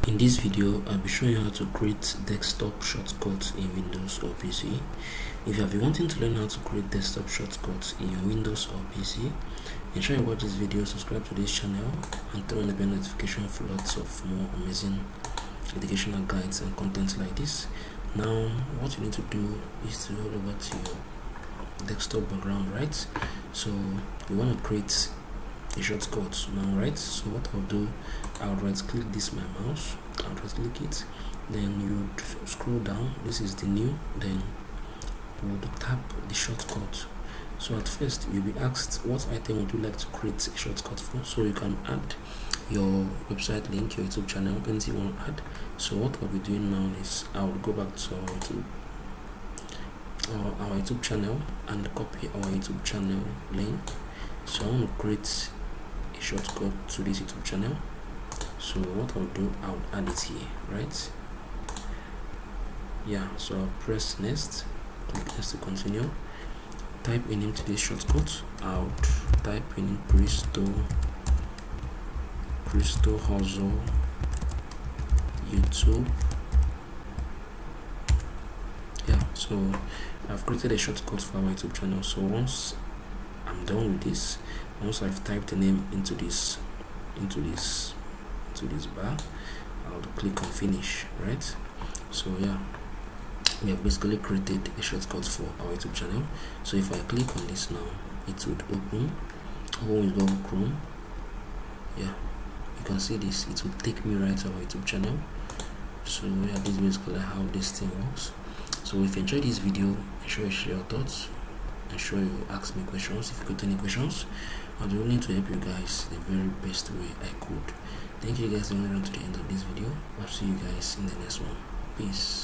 In this video, I'll be showing you how to create desktop shortcuts in Windows or PC. If you have been wanting to learn how to create desktop shortcuts in your Windows or PC, ensure you watch this video, subscribe to this channel, and turn on the bell notification for lots of more amazing educational guides and content like this. Now, what you need to do is to head over to your desktop background, right? So you want to create a shortcut now, right? So what I'll do, I'll right click this my mouse, I'll right click it, then you scroll down, this is the new, then we'll tap the shortcut. So at first you'll be asked what item would you like to create a shortcut for, so you can add your website link, your YouTube channel, anything you want to add. So what I'll be doing now is I'll go back to our YouTube channel and copy our YouTube channel link. So I want to create a shortcut to this YouTube channel. So what I'll do, I'll add it here, right? Yeah, so I'll press next, click next to continue, type in into this shortcut. I'll type in Crystal Hustle YouTube. Yeah, so I've created a shortcut for our YouTube channel. So once I'm done with this, once I've typed the name into this bar, I'll click on finish, right? So yeah, we have basically created a shortcut for our YouTube channel. So if I click on this now, it would open with Google Chrome. Yeah, you can see this, it will take me right to our YouTube channel. So yeah, this is basically how this thing works. So if you enjoyed this video, ensure you share your thoughts, ensure you ask me questions if you got any questions. I'll be willing to help you guys the very best way I could. Thank you guys for coming to the end of this video. I'll see you guys in the next one. Peace.